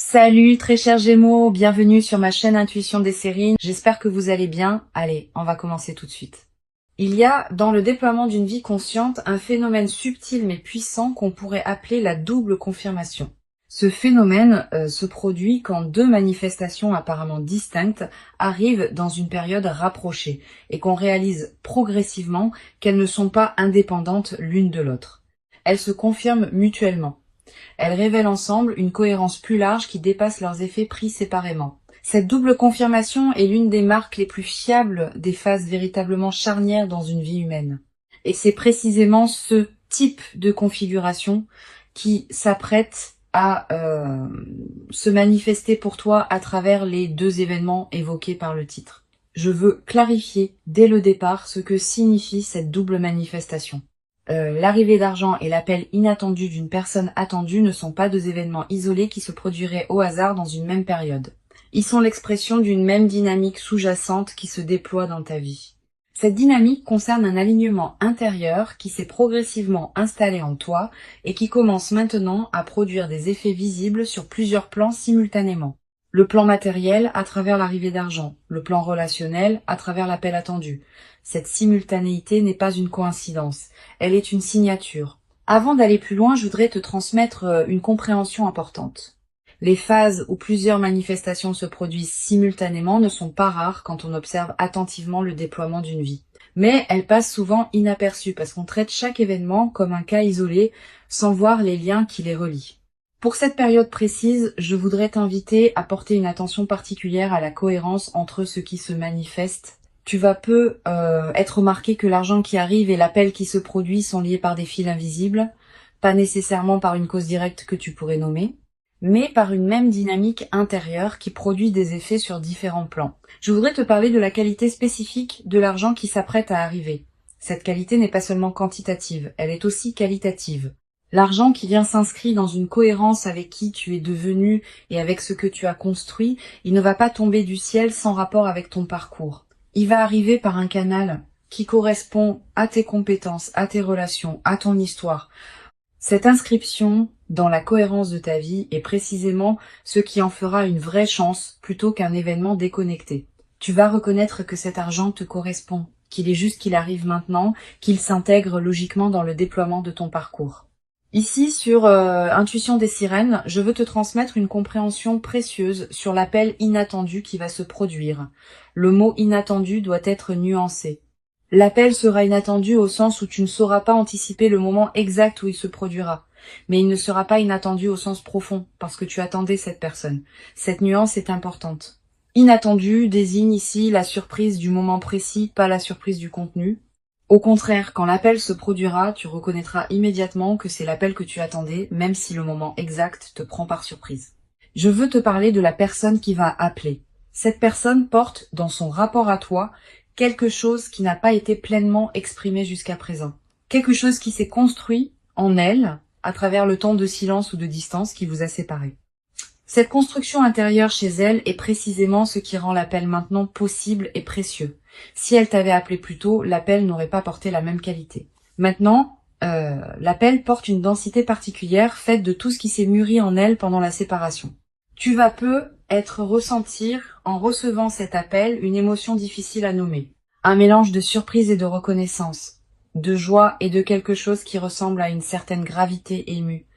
Salut très chers Gémeaux, bienvenue sur ma chaîne Intuition des séries. J'espère que vous allez bien. Allez, on va commencer tout de suite. Il y a dans le déploiement d'une vie consciente un phénomène subtil mais puissant qu'on pourrait appeler la double confirmation. Ce phénomène se produit quand deux manifestations apparemment distinctes arrivent dans une période rapprochée et qu'on réalise progressivement qu'elles ne sont pas indépendantes l'une de l'autre. Elles se confirment mutuellement. Elles révèlent ensemble une cohérence plus large qui dépasse leurs effets pris séparément. Cette double confirmation est l'une des marques les plus fiables des phases véritablement charnières dans une vie humaine. Et c'est précisément ce type de configuration qui s'apprête à se manifester pour toi à travers les deux événements évoqués par le titre. Je veux clarifier dès le départ ce que signifie cette double manifestation. L'arrivée d'argent et l'appel inattendu d'une personne attendue ne sont pas deux événements isolés qui se produiraient au hasard dans une même période. Ils sont l'expression d'une même dynamique sous-jacente qui se déploie dans ta vie. Cette dynamique concerne un alignement intérieur qui s'est progressivement installé en toi et qui commence maintenant à produire des effets visibles sur plusieurs plans simultanément. Le plan matériel à travers l'arrivée d'argent, le plan relationnel à travers l'appel attendu. Cette simultanéité n'est pas une coïncidence, elle est une signature. Avant d'aller plus loin, je voudrais te transmettre une compréhension importante. Les phases où plusieurs manifestations se produisent simultanément ne sont pas rares quand on observe attentivement le déploiement d'une vie. Mais elles passent souvent inaperçues parce qu'on traite chaque événement comme un cas isolé sans voir les liens qui les relient. Pour cette période précise, je voudrais t'inviter à porter une attention particulière à la cohérence entre ce qui se manifeste. Tu vas peu être remarqué que l'argent qui arrive et l'appel qui se produit sont liés par des fils invisibles, pas nécessairement par une cause directe que tu pourrais nommer, mais par une même dynamique intérieure qui produit des effets sur différents plans. Je voudrais te parler de la qualité spécifique de l'argent qui s'apprête à arriver. Cette qualité n'est pas seulement quantitative, elle est aussi qualitative. L'argent qui vient s'inscrit dans une cohérence avec qui tu es devenu et avec ce que tu as construit, il ne va pas tomber du ciel sans rapport avec ton parcours. Il va arriver par un canal qui correspond à tes compétences, à tes relations, à ton histoire. Cette inscription dans la cohérence de ta vie est précisément ce qui en fera une vraie chance plutôt qu'un événement déconnecté. Tu vas reconnaître que cet argent te correspond, qu'il est juste qu'il arrive maintenant, qu'il s'intègre logiquement dans le déploiement de ton parcours. Ici, sur Intuition des sirènes, je veux te transmettre une compréhension précieuse sur l'appel inattendu qui va se produire. Le mot inattendu doit être nuancé. L'appel sera inattendu au sens où tu ne sauras pas anticiper le moment exact où il se produira. Mais il ne sera pas inattendu au sens profond, parce que tu attendais cette personne. Cette nuance est importante. Inattendu désigne ici la surprise du moment précis, pas la surprise du contenu. Au contraire, quand l'appel se produira, tu reconnaîtras immédiatement que c'est l'appel que tu attendais, même si le moment exact te prend par surprise. Je veux te parler de la personne qui va appeler. Cette personne porte, dans son rapport à toi, quelque chose qui n'a pas été pleinement exprimé jusqu'à présent. Quelque chose qui s'est construit en elle, à travers le temps de silence ou de distance qui vous a séparés. Cette construction intérieure chez elle est précisément ce qui rend l'appel maintenant possible et précieux. Si elle t'avait appelé plus tôt, l'appel n'aurait pas porté la même qualité. Maintenant, l'appel porte une densité particulière faite de tout ce qui s'est mûri en elle pendant la séparation. Tu vas ressentir, en recevant cet appel, une émotion difficile à nommer. Un mélange de surprise et de reconnaissance, de joie et de quelque chose qui ressemble à une certaine gravité émue.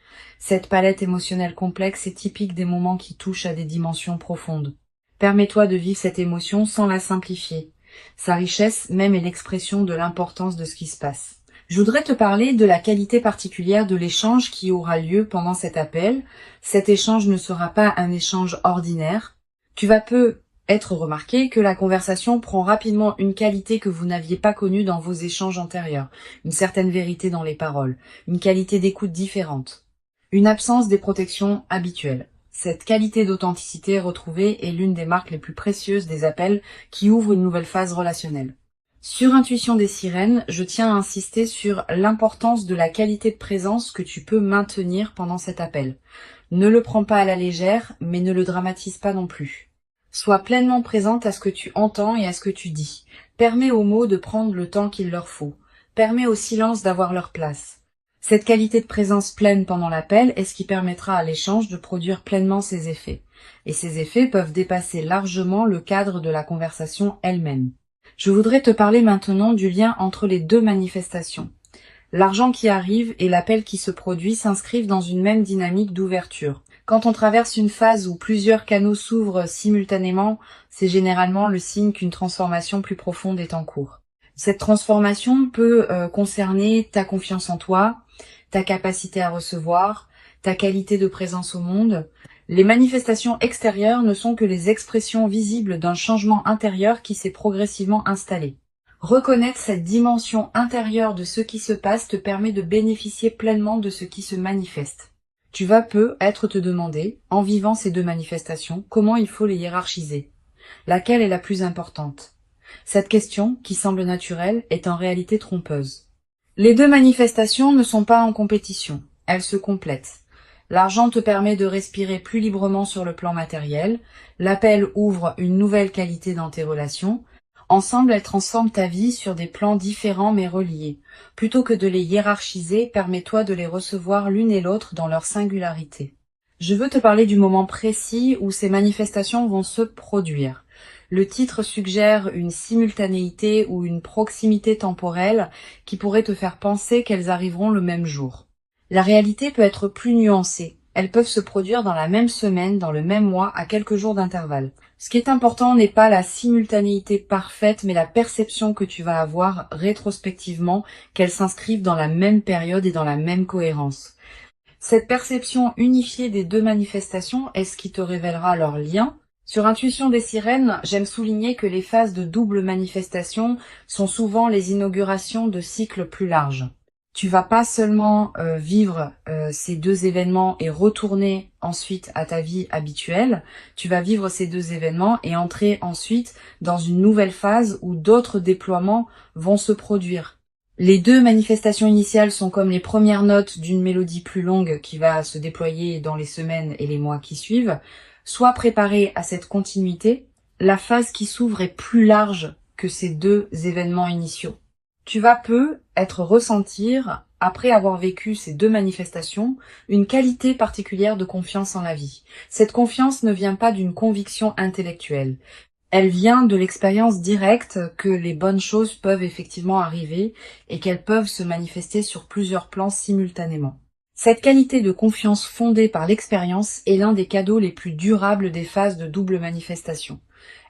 Cette palette émotionnelle complexe est typique des moments qui touchent à des dimensions profondes. Permets-toi de vivre cette émotion sans la simplifier. Sa richesse même est l'expression de l'importance de ce qui se passe. Je voudrais te parler de la qualité particulière de l'échange qui aura lieu pendant cet appel. Cet échange ne sera pas un échange ordinaire. Tu vas peu être remarqué que la conversation prend rapidement une qualité que vous n'aviez pas connue dans vos échanges antérieurs. Une certaine vérité dans les paroles, une qualité d'écoute différente. Une absence des protections habituelles. Cette qualité d'authenticité retrouvée est l'une des marques les plus précieuses des appels qui ouvrent une nouvelle phase relationnelle. Sur Intuition des sirènes, je tiens à insister sur l'importance de la qualité de présence que tu peux maintenir pendant cet appel. Ne le prends pas à la légère, mais ne le dramatise pas non plus. Sois pleinement présente à ce que tu entends et à ce que tu dis. Permets aux mots de prendre le temps qu'il leur faut. Permets au silence d'avoir leur place. Cette qualité de présence pleine pendant l'appel est ce qui permettra à l'échange de produire pleinement ses effets. Et ces effets peuvent dépasser largement le cadre de la conversation elle-même. Je voudrais te parler maintenant du lien entre les deux manifestations. L'argent qui arrive et l'appel qui se produit s'inscrivent dans une même dynamique d'ouverture. Quand on traverse une phase où plusieurs canaux s'ouvrent simultanément, c'est généralement le signe qu'une transformation plus profonde est en cours. Cette transformation peut concerner ta confiance en toi, ta capacité à recevoir, ta qualité de présence au monde. Les manifestations extérieures ne sont que les expressions visibles d'un changement intérieur qui s'est progressivement installé. Reconnaître cette dimension intérieure de ce qui se passe te permet de bénéficier pleinement de ce qui se manifeste. Tu vas peut-être te demander, en vivant ces deux manifestations, comment il faut les hiérarchiser. Laquelle est la plus importante? Cette question, qui semble naturelle, est en réalité trompeuse. Les deux manifestations ne sont pas en compétition, elles se complètent. L'argent te permet de respirer plus librement sur le plan matériel, l'appel ouvre une nouvelle qualité dans tes relations. Ensemble, elles transforment ta vie sur des plans différents mais reliés. Plutôt que de les hiérarchiser, permets-toi de les recevoir l'une et l'autre dans leur singularité. Je veux te parler du moment précis où ces manifestations vont se produire. Le titre suggère une simultanéité ou une proximité temporelle qui pourrait te faire penser qu'elles arriveront le même jour. La réalité peut être plus nuancée. Elles peuvent se produire dans la même semaine, dans le même mois, à quelques jours d'intervalle. Ce qui est important n'est pas la simultanéité parfaite, mais la perception que tu vas avoir rétrospectivement qu'elles s'inscrivent dans la même période et dans la même cohérence. Cette perception unifiée des deux manifestations est ce qui te révélera leur lien. Sur Intuition des sirènes, j'aime souligner que les phases de double manifestation sont souvent les inaugurations de cycles plus larges. Tu vas pas seulement vivre ces deux événements et retourner ensuite à ta vie habituelle, tu vas vivre ces deux événements et entrer ensuite dans une nouvelle phase où d'autres déploiements vont se produire. Les deux manifestations initiales sont comme les premières notes d'une mélodie plus longue qui va se déployer dans les semaines et les mois qui suivent. Sois préparé à cette continuité, la phase qui s'ouvre est plus large que ces deux événements initiaux. Tu vas peut-être ressentir, après avoir vécu ces deux manifestations, une qualité particulière de confiance en la vie. Cette confiance ne vient pas d'une conviction intellectuelle. Elle vient de l'expérience directe que les bonnes choses peuvent effectivement arriver et qu'elles peuvent se manifester sur plusieurs plans simultanément. Cette qualité de confiance fondée par l'expérience est l'un des cadeaux les plus durables des phases de double manifestation.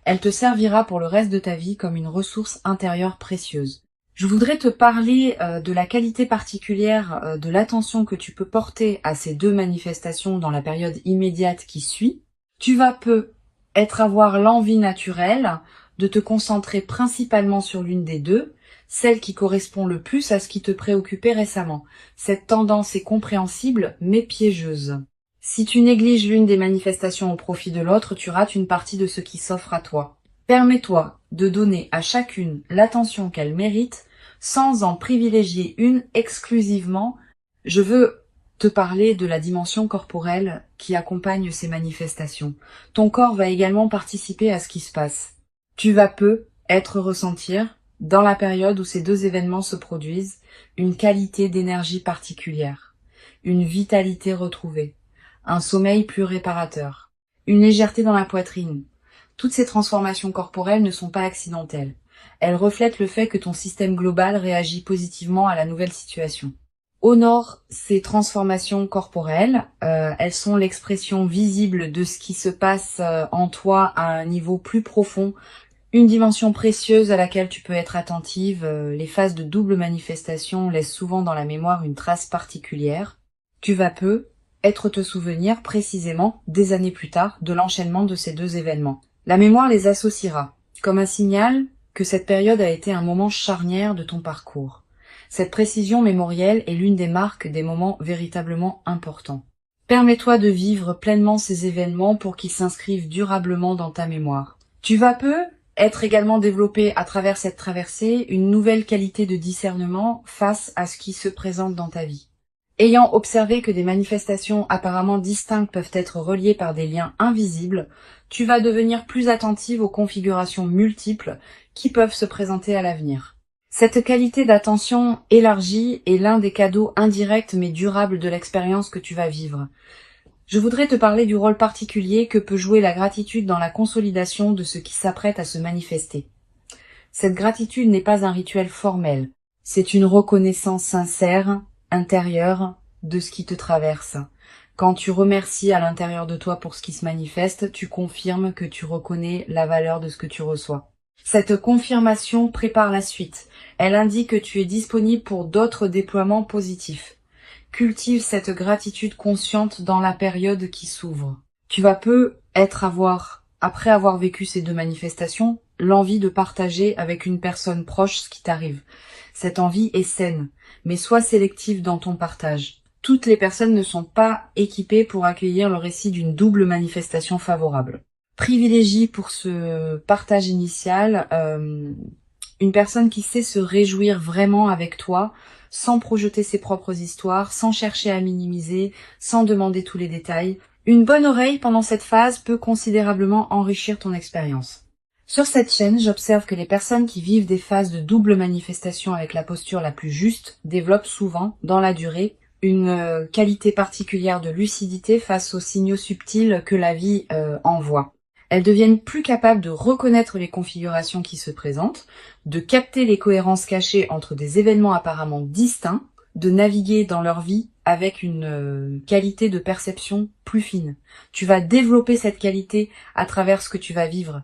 Elle te servira pour le reste de ta vie comme une ressource intérieure précieuse. Je voudrais te parler de la qualité particulière de l'attention que tu peux porter à ces deux manifestations dans la période immédiate qui suit. Tu vas peut-être avoir l'envie naturelle de te concentrer principalement sur l'une des deux, celle qui correspond le plus à ce qui te préoccupait récemment. Cette tendance est compréhensible mais piégeuse. Si tu négliges l'une des manifestations au profit de l'autre, tu rates une partie de ce qui s'offre à toi. Permets-toi de donner à chacune l'attention qu'elle mérite sans en privilégier une exclusivement. Je veux te parler de la dimension corporelle qui accompagne ces manifestations. Ton corps va également participer à ce qui se passe. Tu vas peut-être ressentir, dans la période où ces deux événements se produisent, une qualité d'énergie particulière, une vitalité retrouvée, un sommeil plus réparateur, une légèreté dans la poitrine. Toutes ces transformations corporelles ne sont pas accidentelles. Elles reflètent le fait que ton système global réagit positivement à la nouvelle situation. Honore ces transformations corporelles, elles sont l'expression visible de ce qui se passe en toi à un niveau plus profond, une dimension précieuse à laquelle tu peux être attentive. Les phases de double manifestation laissent souvent dans la mémoire une trace particulière. Tu vas peut-être te souvenir précisément, des années plus tard, de l'enchaînement de ces deux événements. La mémoire les associera, comme un signal que cette période a été un moment charnière de ton parcours. Cette précision mémorielle est l'une des marques des moments véritablement importants. Permets-toi de vivre pleinement ces événements pour qu'ils s'inscrivent durablement dans ta mémoire. Tu vas être également développé à travers cette traversée une nouvelle qualité de discernement face à ce qui se présente dans ta vie. Ayant observé que des manifestations apparemment distinctes peuvent être reliées par des liens invisibles, tu vas devenir plus attentive aux configurations multiples qui peuvent se présenter à l'avenir. Cette qualité d'attention élargie est l'un des cadeaux indirects mais durables de l'expérience que tu vas vivre. Je voudrais te parler du rôle particulier que peut jouer la gratitude dans la consolidation de ce qui s'apprête à se manifester. Cette gratitude n'est pas un rituel formel, c'est une reconnaissance sincère, intérieure, de ce qui te traverse. Quand tu remercies à l'intérieur de toi pour ce qui se manifeste, tu confirmes que tu reconnais la valeur de ce que tu reçois. Cette confirmation prépare la suite. Elle indique que tu es disponible pour d'autres déploiements positifs. Cultive cette gratitude consciente dans la période qui s'ouvre. Tu vas après avoir vécu ces deux manifestations, l'envie de partager avec une personne proche ce qui t'arrive. Cette envie est saine, mais sois sélective dans ton partage. Toutes les personnes ne sont pas équipées pour accueillir le récit d'une double manifestation favorable. Privilégie pour ce partage initial une personne qui sait se réjouir vraiment avec toi, sans projeter ses propres histoires, sans chercher à minimiser, sans demander tous les détails. Une bonne oreille pendant cette phase peut considérablement enrichir ton expérience. Sur cette chaîne, j'observe que les personnes qui vivent des phases de double manifestation avec la posture la plus juste développent souvent, dans la durée, une qualité particulière de lucidité face aux signaux subtils que la vie envoie. Elles deviennent plus capables de reconnaître les configurations qui se présentent, de capter les cohérences cachées entre des événements apparemment distincts, de naviguer dans leur vie avec une qualité de perception plus fine. Tu vas développer cette qualité à travers ce que tu vas vivre.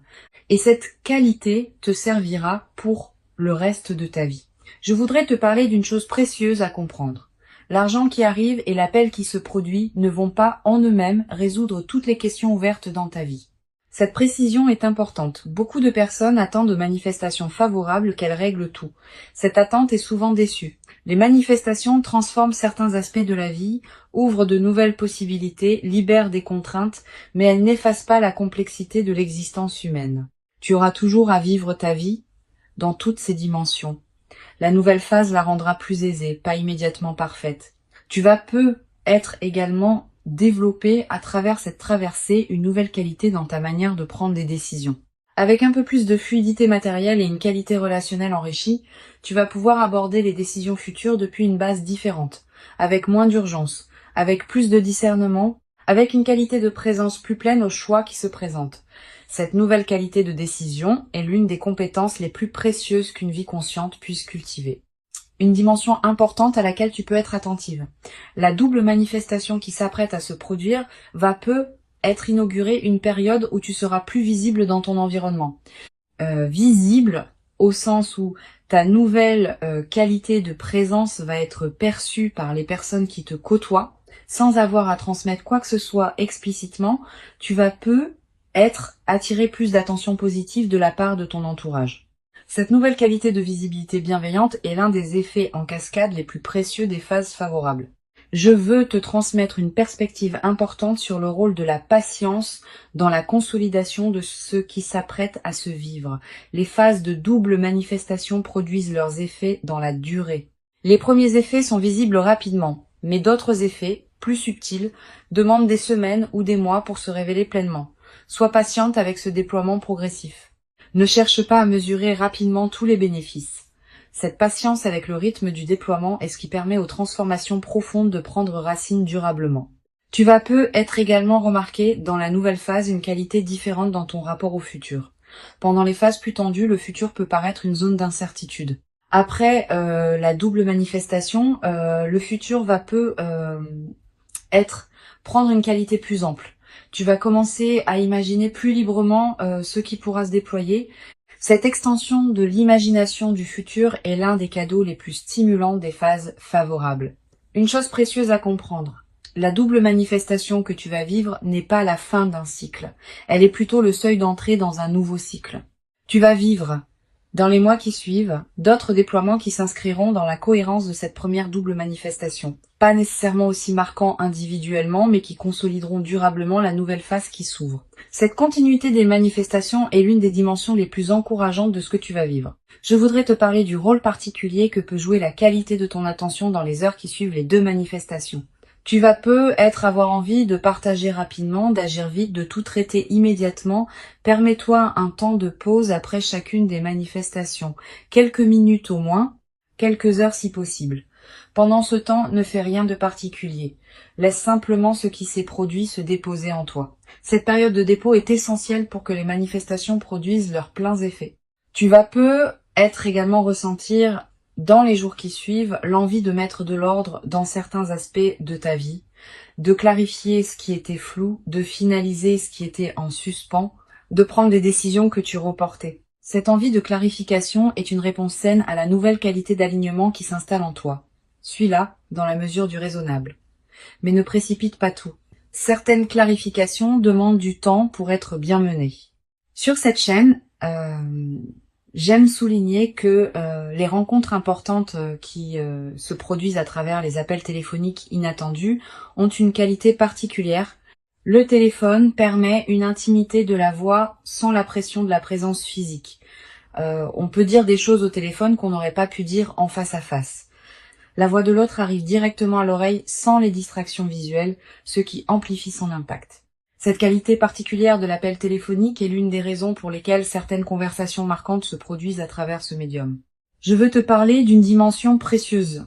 Et cette qualité te servira pour le reste de ta vie. Je voudrais te parler d'une chose précieuse à comprendre. L'argent qui arrive et l'appel qui se produit ne vont pas en eux-mêmes résoudre toutes les questions ouvertes dans ta vie. Cette précision est importante. Beaucoup de personnes attendent de manifestations favorables qu'elles règlent tout. Cette attente est souvent déçue. Les manifestations transforment certains aspects de la vie, ouvrent de nouvelles possibilités, libèrent des contraintes, mais elles n'effacent pas la complexité de l'existence humaine. Tu auras toujours à vivre ta vie dans toutes ses dimensions. La nouvelle phase la rendra plus aisée, pas immédiatement parfaite. Tu vas être également développer à travers cette traversée une nouvelle qualité dans ta manière de prendre des décisions. Avec un peu plus de fluidité matérielle et une qualité relationnelle enrichie, tu vas pouvoir aborder les décisions futures depuis une base différente, avec moins d'urgence, avec plus de discernement, avec une qualité de présence plus pleine aux choix qui se présentent. Cette nouvelle qualité de décision est l'une des compétences les plus précieuses qu'une vie consciente puisse cultiver. Une dimension importante à laquelle tu peux être attentive. La double manifestation qui s'apprête à se produire va être inaugurée une période où tu seras plus visible dans ton environnement. Visible au sens où ta nouvelle qualité de présence va être perçue par les personnes qui te côtoient, sans avoir à transmettre quoi que ce soit explicitement, tu vas attirer plus d'attention positive de la part de ton entourage. Cette nouvelle qualité de visibilité bienveillante est l'un des effets en cascade les plus précieux des phases favorables. Je veux te transmettre une perspective importante sur le rôle de la patience dans la consolidation de ce qui s'apprête à se vivre. Les phases de double manifestation produisent leurs effets dans la durée. Les premiers effets sont visibles rapidement, mais d'autres effets, plus subtils, demandent des semaines ou des mois pour se révéler pleinement. Sois patiente avec ce déploiement progressif. Ne cherche pas à mesurer rapidement tous les bénéfices. Cette patience avec le rythme du déploiement est ce qui permet aux transformations profondes de prendre racine durablement. Tu vas être également remarquer dans la nouvelle phase une qualité différente dans ton rapport au futur. Pendant les phases plus tendues, le futur peut paraître une zone d'incertitude. Après la double manifestation, le futur va prendre une qualité plus ample. Tu vas commencer à imaginer plus librement ce qui pourra se déployer. Cette extension de l'imagination du futur est l'un des cadeaux les plus stimulants des phases favorables. Une chose précieuse à comprendre, la double manifestation que tu vas vivre n'est pas la fin d'un cycle. Elle est plutôt le seuil d'entrée dans un nouveau cycle. Tu vas vivre, dans les mois qui suivent, d'autres déploiements qui s'inscriront dans la cohérence de cette première double manifestation. Pas nécessairement aussi marquants individuellement, mais qui consolideront durablement la nouvelle phase qui s'ouvre. Cette continuité des manifestations est l'une des dimensions les plus encourageantes de ce que tu vas vivre. Je voudrais te parler du rôle particulier que peut jouer la qualité de ton attention dans les heures qui suivent les deux manifestations. Tu vas peut-être avoir envie de partager rapidement, d'agir vite, de tout traiter immédiatement. Permets-toi un temps de pause après chacune des manifestations. Quelques minutes au moins, quelques heures si possible. Pendant ce temps, ne fais rien de particulier. Laisse simplement ce qui s'est produit se déposer en toi. Cette période de dépôt est essentielle pour que les manifestations produisent leurs pleins effets. Tu vas peut-être également ressentir dans les jours qui suivent, l'envie de mettre de l'ordre dans certains aspects de ta vie, de clarifier ce qui était flou, de finaliser ce qui était en suspens, de prendre des décisions que tu reportais. Cette envie de clarification est une réponse saine à la nouvelle qualité d'alignement qui s'installe en toi. Suis-la dans la mesure du raisonnable. Mais ne précipite pas tout. Certaines clarifications demandent du temps pour être bien menées. Sur cette chaîne, j'aime souligner que les rencontres importantes qui se produisent à travers les appels téléphoniques inattendus ont une qualité particulière. Le téléphone permet une intimité de la voix sans la pression de la présence physique. On peut dire des choses au téléphone qu'on n'aurait pas pu dire en face à face. La voix de l'autre arrive directement à l'oreille sans les distractions visuelles, ce qui amplifie son impact. Cette qualité particulière de l'appel téléphonique est l'une des raisons pour lesquelles certaines conversations marquantes se produisent à travers ce médium. Je veux te parler d'une dimension précieuse.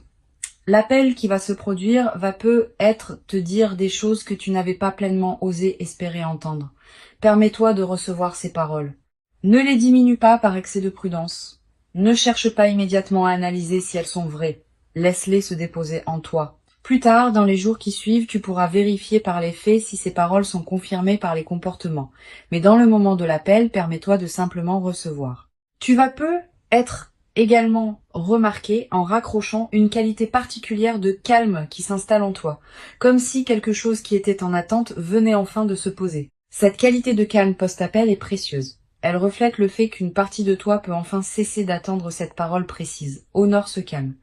L'appel qui va se produire va peut-être te dire des choses que tu n'avais pas pleinement osé espérer entendre. Permets-toi de recevoir ces paroles. Ne les diminue pas par excès de prudence. Ne cherche pas immédiatement à analyser si elles sont vraies. Laisse-les se déposer en toi. Plus tard, dans les jours qui suivent, tu pourras vérifier par les faits si ces paroles sont confirmées par les comportements. Mais dans le moment de l'appel, permets-toi de simplement recevoir. Tu vas peut-être également remarquer en raccrochant une qualité particulière de calme qui s'installe en toi, comme si quelque chose qui était en attente venait enfin de se poser. Cette qualité de calme post-appel est précieuse. Elle reflète le fait qu'une partie de toi peut enfin cesser d'attendre cette parole précise. Honore ce calme.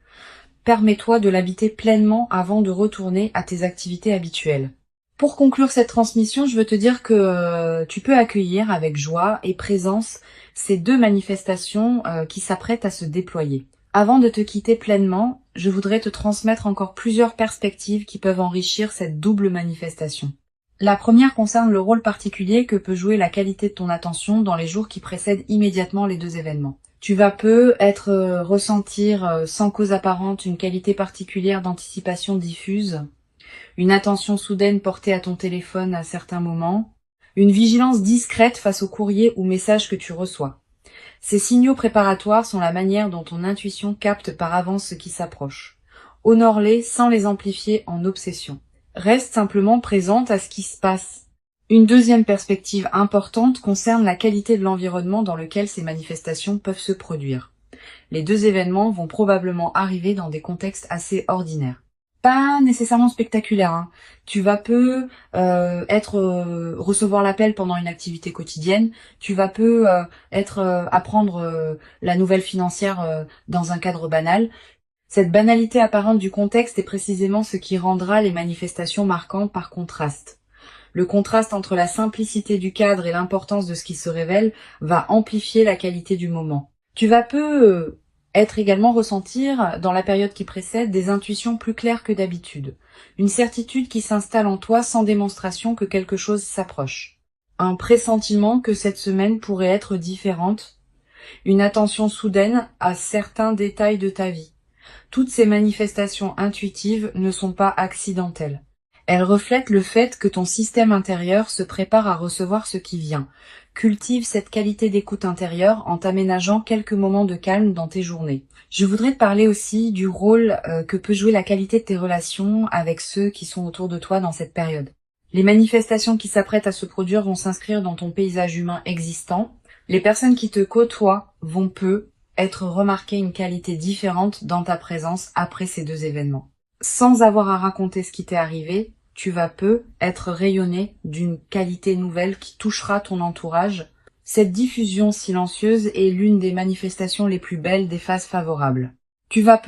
Permets-toi de l'habiter pleinement avant de retourner à tes activités habituelles. Pour conclure cette transmission, je veux te dire que tu peux accueillir avec joie et présence ces deux manifestations qui s'apprêtent à se déployer. Avant de te quitter pleinement, je voudrais te transmettre encore plusieurs perspectives qui peuvent enrichir cette double manifestation. La première concerne le rôle particulier que peut jouer la qualité de ton attention dans les jours qui précèdent immédiatement les deux événements. Tu vas peut-être ressentir sans cause apparente une qualité particulière d'anticipation diffuse, une attention soudaine portée à ton téléphone à certains moments, une vigilance discrète face aux courriers ou messages que tu reçois. Ces signaux préparatoires sont la manière dont ton intuition capte par avance ce qui s'approche. Honore-les sans les amplifier en obsession. Reste simplement présente à ce qui se passe. Une deuxième perspective importante concerne la qualité de l'environnement dans lequel ces manifestations peuvent se produire. Les deux événements vont probablement arriver dans des contextes assez ordinaires. Pas nécessairement spectaculaires, hein. Tu vas recevoir l'appel pendant une activité quotidienne, tu vas apprendre la nouvelle financière dans un cadre banal. Cette banalité apparente du contexte est précisément ce qui rendra les manifestations marquantes par contraste. Le contraste entre la simplicité du cadre et l'importance de ce qui se révèle va amplifier la qualité du moment. Tu vas être également ressentir, dans la période qui précède, des intuitions plus claires que d'habitude. Une certitude qui s'installe en toi sans démonstration que quelque chose s'approche. Un pressentiment que cette semaine pourrait être différente. Une attention soudaine à certains détails de ta vie. Toutes ces manifestations intuitives ne sont pas accidentelles. Elles reflètent le fait que ton système intérieur se prépare à recevoir ce qui vient. Cultive cette qualité d'écoute intérieure en t'aménageant quelques moments de calme dans tes journées. Je voudrais te parler aussi du rôle que peut jouer la qualité de tes relations avec ceux qui sont autour de toi dans cette période. Les manifestations qui s'apprêtent à se produire vont s'inscrire dans ton paysage humain existant. Les personnes qui te côtoient vont être remarquées une qualité différente dans ta présence après ces deux événements. Sans avoir à raconter ce qui t'est arrivé, tu vas être rayonné d'une qualité nouvelle qui touchera ton entourage. Cette diffusion silencieuse est l'une des manifestations les plus belles des phases favorables. Tu vas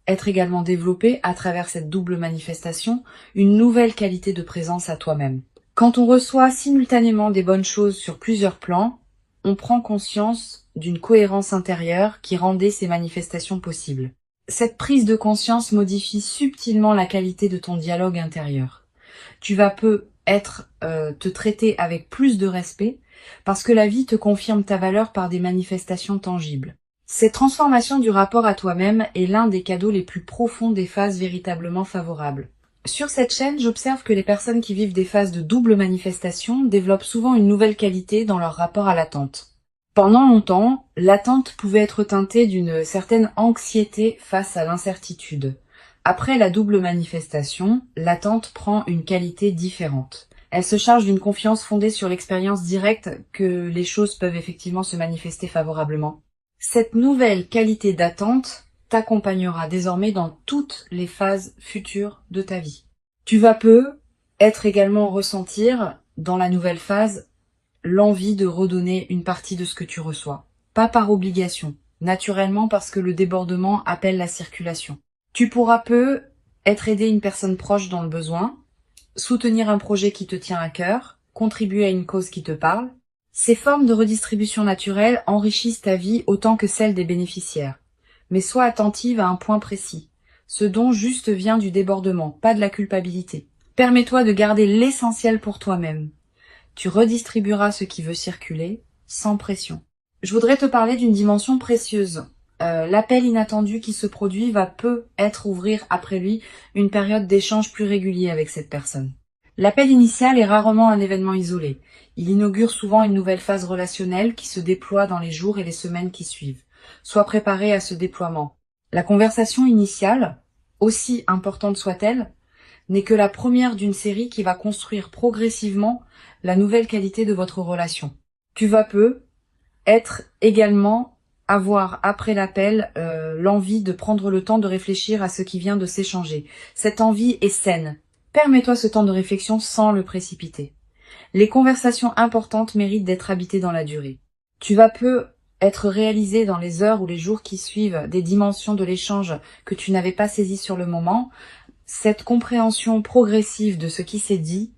être également développé, à travers cette double manifestation, une nouvelle qualité de présence à toi-même. Quand on reçoit simultanément des bonnes choses sur plusieurs plans, on prend conscience d'une cohérence intérieure qui rendait ces manifestations possibles. Cette prise de conscience modifie subtilement la qualité de ton dialogue intérieur. Tu vas te traiter avec plus de respect parce que la vie te confirme ta valeur par des manifestations tangibles. Cette transformation du rapport à toi-même est l'un des cadeaux les plus profonds des phases véritablement favorables. Sur cette chaîne, j'observe que les personnes qui vivent des phases de double manifestation développent souvent une nouvelle qualité dans leur rapport à l'attente. Pendant longtemps, l'attente pouvait être teintée d'une certaine anxiété face à l'incertitude. Après la double manifestation, l'attente prend une qualité différente. Elle se charge d'une confiance fondée sur l'expérience directe que les choses peuvent effectivement se manifester favorablement. Cette nouvelle qualité d'attente t'accompagnera désormais dans toutes les phases futures de ta vie. Tu vas être également ressentir dans la nouvelle phase l'envie de redonner une partie de ce que tu reçois. Pas par obligation, naturellement parce que le débordement appelle la circulation. Tu pourras aider une personne proche dans le besoin, soutenir un projet qui te tient à cœur, contribuer à une cause qui te parle. Ces formes de redistribution naturelle enrichissent ta vie autant que celle des bénéficiaires. Mais sois attentive à un point précis. Ce don juste vient du débordement, pas de la culpabilité. Permets-toi de garder l'essentiel pour toi-même. Tu redistribueras ce qui veut circuler, sans pression. Je voudrais te parler d'une dimension précieuse. L'appel inattendu qui se produit va ouvrir après lui une période d'échange plus régulier avec cette personne. L'appel initial est rarement un événement isolé. Il inaugure souvent une nouvelle phase relationnelle qui se déploie dans les jours et les semaines qui suivent. Sois préparé à ce déploiement. La conversation initiale, aussi importante soit-elle, n'est que la première d'une série qui va construire progressivement la nouvelle qualité de votre relation. Tu vas avoir après l'appel l'envie de prendre le temps de réfléchir à ce qui vient de s'échanger. Cette envie est saine. Permets-toi ce temps de réflexion sans le précipiter. Les conversations importantes méritent d'être habitées dans la durée. Tu vas être réalisé dans les heures ou les jours qui suivent des dimensions de l'échange que tu n'avais pas saisies sur le moment. Cette compréhension progressive de ce qui s'est dit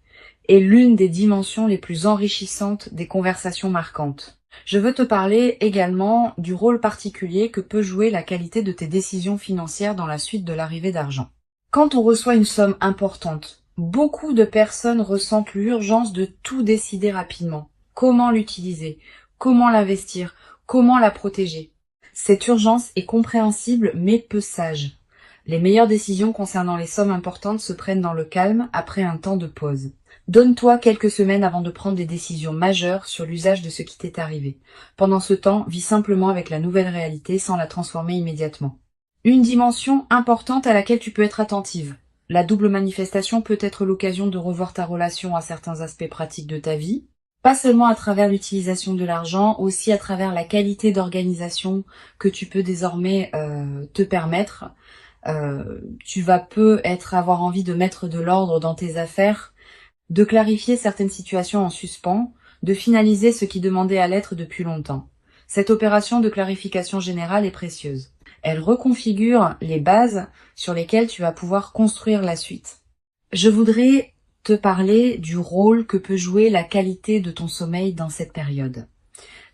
est l'une des dimensions les plus enrichissantes des conversations marquantes. Je veux te parler également du rôle particulier que peut jouer la qualité de tes décisions financières dans la suite de l'arrivée d'argent. Quand on reçoit une somme importante, beaucoup de personnes ressentent l'urgence de tout décider rapidement. Comment l'utiliser? Comment l'investir? Comment la protéger? Cette urgence est compréhensible mais peu sage. Les meilleures décisions concernant les sommes importantes se prennent dans le calme après un temps de pause. Donne-toi quelques semaines avant de prendre des décisions majeures sur l'usage de ce qui t'est arrivé. Pendant ce temps, vis simplement avec la nouvelle réalité sans la transformer immédiatement. Une dimension importante à laquelle tu peux être attentive. La double manifestation peut être l'occasion de revoir ta relation à certains aspects pratiques de ta vie, pas seulement à travers l'utilisation de l'argent, aussi à travers la qualité d'organisation que tu peux désormais te permettre. Tu vas avoir envie de mettre de l'ordre dans tes affaires, de clarifier certaines situations en suspens, de finaliser ce qui demandait à l'être depuis longtemps. Cette opération de clarification générale est précieuse. Elle reconfigure les bases sur lesquelles tu vas pouvoir construire la suite. Je voudrais te parler du rôle que peut jouer la qualité de ton sommeil dans cette période.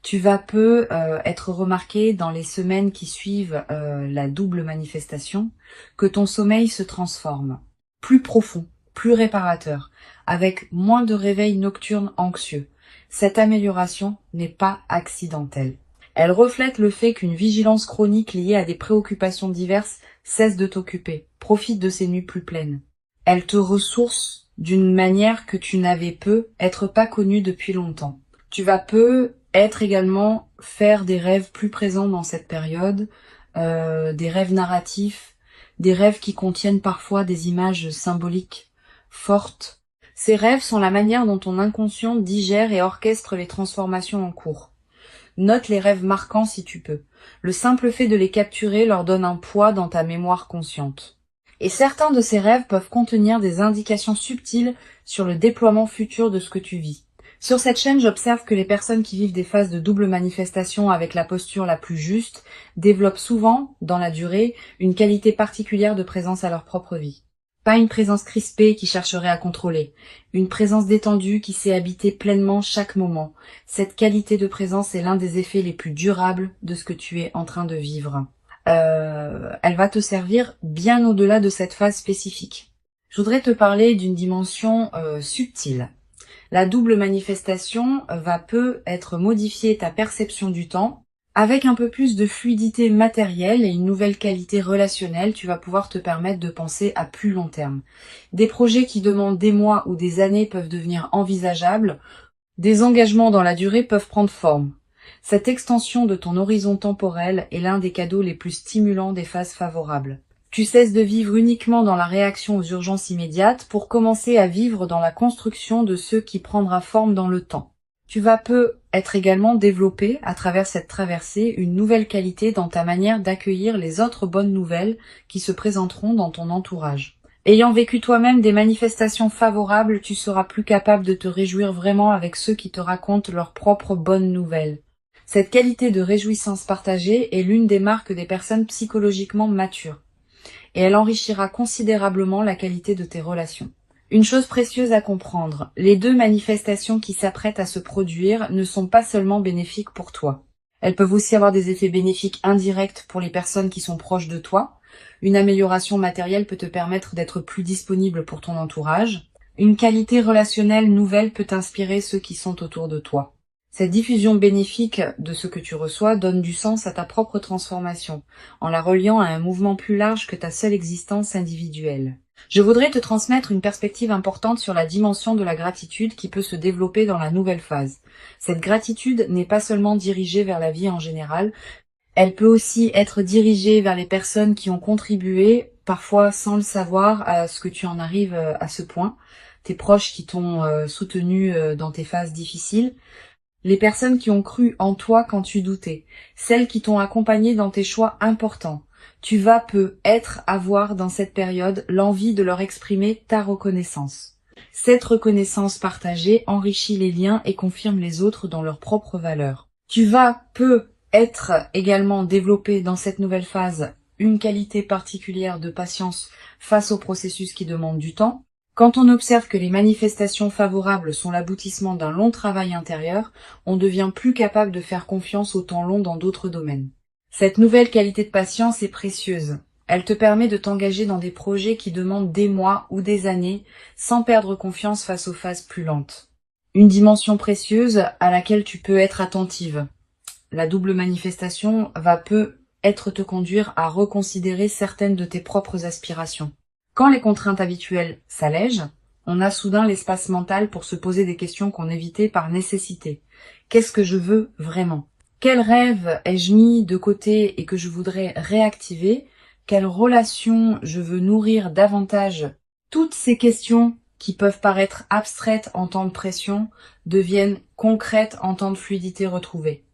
Tu vas être remarqué dans les semaines qui suivent la double manifestation que ton sommeil se transforme, plus profond, plus réparateur, avec moins de réveils nocturnes anxieux. Cette amélioration n'est pas accidentelle. Elle reflète le fait qu'une vigilance chronique liée à des préoccupations diverses cesse de t'occuper, profite de ces nuits plus pleines. Elle te ressource d'une manière que tu n'avais être pas connue depuis longtemps. Tu vas être également faire des rêves plus présents dans cette période, des rêves narratifs, des rêves qui contiennent parfois des images symboliques fortes. Ces rêves sont la manière dont ton inconscient digère et orchestre les transformations en cours. Note les rêves marquants si tu peux. Le simple fait de les capturer leur donne un poids dans ta mémoire consciente. Et certains de ces rêves peuvent contenir des indications subtiles sur le déploiement futur de ce que tu vis. Sur cette chaîne, j'observe que les personnes qui vivent des phases de double manifestation avec la posture la plus juste développent souvent, dans la durée, une qualité particulière de présence à leur propre vie. Pas une présence crispée qui chercherait à contrôler, une présence détendue qui sait habiter pleinement chaque moment. Cette qualité de présence est l'un des effets les plus durables de ce que tu es en train de vivre. elle va te servir bien au-delà de cette phase spécifique. Je voudrais te parler d'une dimension subtile. La double manifestation va être modifier ta perception du temps. Avec un peu plus de fluidité matérielle et une nouvelle qualité relationnelle, tu vas pouvoir te permettre de penser à plus long terme. Des projets qui demandent des mois ou des années peuvent devenir envisageables. Des engagements dans la durée peuvent prendre forme. Cette extension de ton horizon temporel est l'un des cadeaux les plus stimulants des phases favorables. Tu cesses de vivre uniquement dans la réaction aux urgences immédiates pour commencer à vivre dans la construction de ce qui prendra forme dans le temps. Tu vas être également développé à travers cette traversée une nouvelle qualité dans ta manière d'accueillir les autres bonnes nouvelles qui se présenteront dans ton entourage. Ayant vécu toi-même des manifestations favorables, tu seras plus capable de te réjouir vraiment avec ceux qui te racontent leurs propres bonnes nouvelles. Cette qualité de réjouissance partagée est l'une des marques des personnes psychologiquement matures, et elle enrichira considérablement la qualité de tes relations. Une chose précieuse à comprendre, les deux manifestations qui s'apprêtent à se produire ne sont pas seulement bénéfiques pour toi. Elles peuvent aussi avoir des effets bénéfiques indirects pour les personnes qui sont proches de toi. Une amélioration matérielle peut te permettre d'être plus disponible pour ton entourage. Une qualité relationnelle nouvelle peut inspirer ceux qui sont autour de toi. Cette diffusion bénéfique de ce que tu reçois donne du sens à ta propre transformation, en la reliant à un mouvement plus large que ta seule existence individuelle. Je voudrais te transmettre une perspective importante sur la dimension de la gratitude qui peut se développer dans la nouvelle phase. Cette gratitude n'est pas seulement dirigée vers la vie en général, elle peut aussi être dirigée vers les personnes qui ont contribué, parfois sans le savoir, à ce que tu en arrives à ce point, tes proches qui t'ont soutenu dans tes phases difficiles, les personnes qui ont cru en toi quand tu doutais, celles qui t'ont accompagné dans tes choix importants. Tu vas avoir dans cette période l'envie de leur exprimer ta reconnaissance. Cette reconnaissance partagée enrichit les liens et confirme les autres dans leurs propres valeurs. Tu vas être également développé dans cette nouvelle phase une qualité particulière de patience face au processus qui demande du temps. Quand on observe que les manifestations favorables sont l'aboutissement d'un long travail intérieur, on devient plus capable de faire confiance au temps long dans d'autres domaines. Cette nouvelle qualité de patience est précieuse. Elle te permet de t'engager dans des projets qui demandent des mois ou des années sans perdre confiance face aux phases plus lentes. Une dimension précieuse à laquelle tu peux être attentive. La double manifestation va te conduire à reconsidérer certaines de tes propres aspirations. Quand les contraintes habituelles s'allègent, on a soudain l'espace mental pour se poser des questions qu'on évitait par nécessité. Qu'est-ce que je veux vraiment ? Quel rêve ai-je mis de côté et que je voudrais réactiver ? Quelle relation je veux nourrir davantage ? Toutes ces questions qui peuvent paraître abstraites en temps de pression deviennent concrètes en temps de fluidité retrouvée.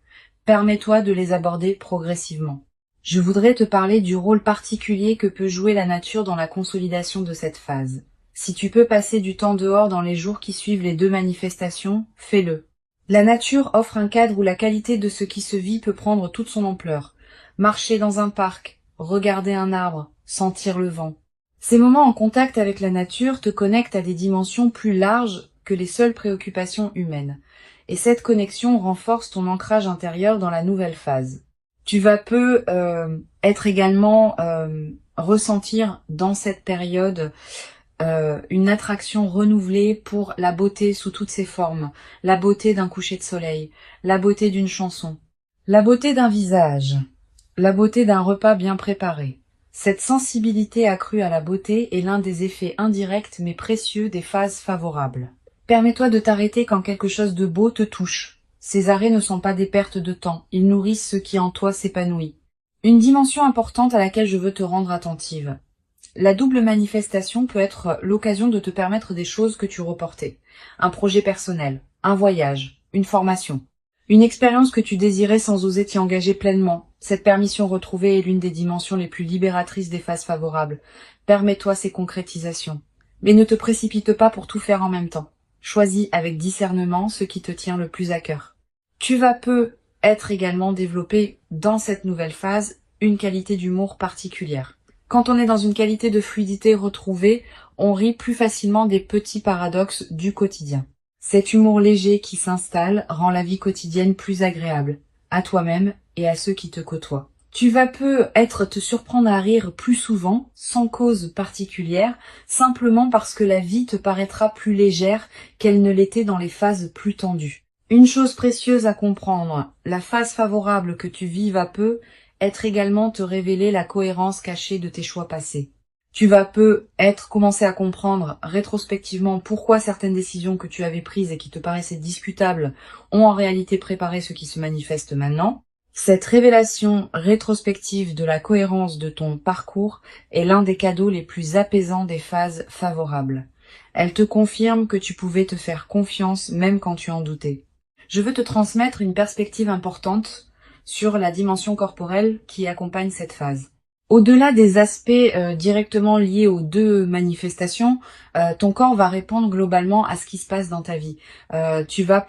Permets-toi de les aborder progressivement. Je voudrais te parler du rôle particulier que peut jouer la nature dans la consolidation de cette phase. Si tu peux passer du temps dehors dans les jours qui suivent les deux manifestations, fais-le. La nature offre un cadre où la qualité de ce qui se vit peut prendre toute son ampleur. Marcher dans un parc, regarder un arbre, sentir le vent. Ces moments en contact avec la nature te connectent à des dimensions plus larges que les seules préoccupations humaines. Et cette connexion renforce ton ancrage intérieur dans la nouvelle phase. Tu vas être également ressentir dans cette période une attraction renouvelée pour la beauté sous toutes ses formes, la beauté d'un coucher de soleil, la beauté d'une chanson, la beauté d'un visage, la beauté d'un repas bien préparé. Cette sensibilité accrue à la beauté est l'un des effets indirects mais précieux des phases favorables. Permets-toi de t'arrêter quand quelque chose de beau te touche. Ces arrêts ne sont pas des pertes de temps, ils nourrissent ce qui en toi s'épanouit. Une dimension importante à laquelle je veux te rendre attentive. La double manifestation peut être l'occasion de te permettre des choses que tu reportais. Un projet personnel, un voyage, une formation. Une expérience que tu désirais sans oser t'y engager pleinement. Cette permission retrouvée est l'une des dimensions les plus libératrices des phases favorables. Permets-toi ces concrétisations. Mais ne te précipite pas pour tout faire en même temps. Choisis avec discernement ce qui te tient le plus à cœur. Tu vas être également développé dans cette nouvelle phase une qualité d'humour particulière. Quand on est dans une qualité de fluidité retrouvée, on rit plus facilement des petits paradoxes du quotidien. Cet humour léger qui s'installe rend la vie quotidienne plus agréable, à toi-même et à ceux qui te côtoient. Tu vas peut-être te surprendre à rire plus souvent, sans cause particulière, simplement parce que la vie te paraîtra plus légère qu'elle ne l'était dans les phases plus tendues. Une chose précieuse à comprendre, la phase favorable que tu vives à peu, être également te révéler la cohérence cachée de tes choix passés. Tu vas peut-être commencer à comprendre rétrospectivement pourquoi certaines décisions que tu avais prises et qui te paraissaient discutables ont en réalité préparé ce qui se manifeste maintenant. Cette révélation rétrospective de la cohérence de ton parcours est l'un des cadeaux les plus apaisants des phases favorables. Elle te confirme que tu pouvais te faire confiance même quand tu en doutais. Je veux te transmettre une perspective importante sur la dimension corporelle qui accompagne cette phase. Au-delà des aspects directement liés aux deux manifestations, ton corps va répondre globalement à ce qui se passe dans ta vie. Tu vas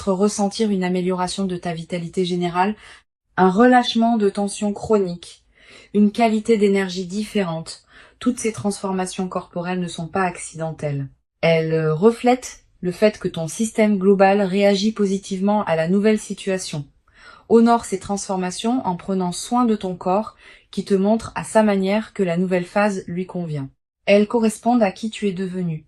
ressentir une amélioration de ta vitalité générale, un relâchement de tension chronique, une qualité d'énergie différente. Toutes ces transformations corporelles ne sont pas accidentelles. Elles reflètent le fait que ton système global réagit positivement à la nouvelle situation. Honore ces transformations en prenant soin de ton corps qui te montre à sa manière que la nouvelle phase lui convient. Elles correspondent à qui tu es devenu.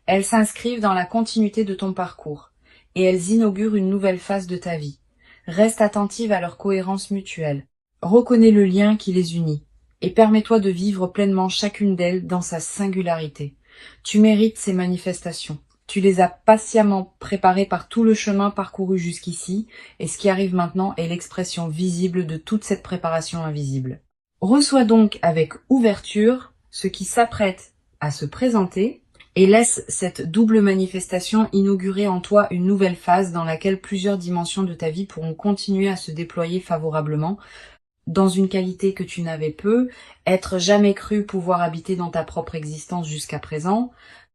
Elles s'inscrivent dans la continuité de ton parcours et elles inaugurent une nouvelle phase de ta vie. Reste attentive à leur cohérence mutuelle. Reconnais le lien qui les unit et permets-toi de vivre pleinement chacune d'elles dans sa singularité. Tu mérites ces manifestations. Tu les as patiemment préparées par tout le chemin parcouru jusqu'ici, et ce qui arrive maintenant est l'expression visible de toute cette préparation invisible. Reçois donc avec ouverture ce qui s'apprête à se présenter, et laisse cette double manifestation inaugurer en toi une nouvelle phase dans laquelle plusieurs dimensions de ta vie pourront continuer à se déployer favorablement, dans une qualité que tu n'avais être jamais cru pouvoir habiter dans ta propre existence jusqu'à présent,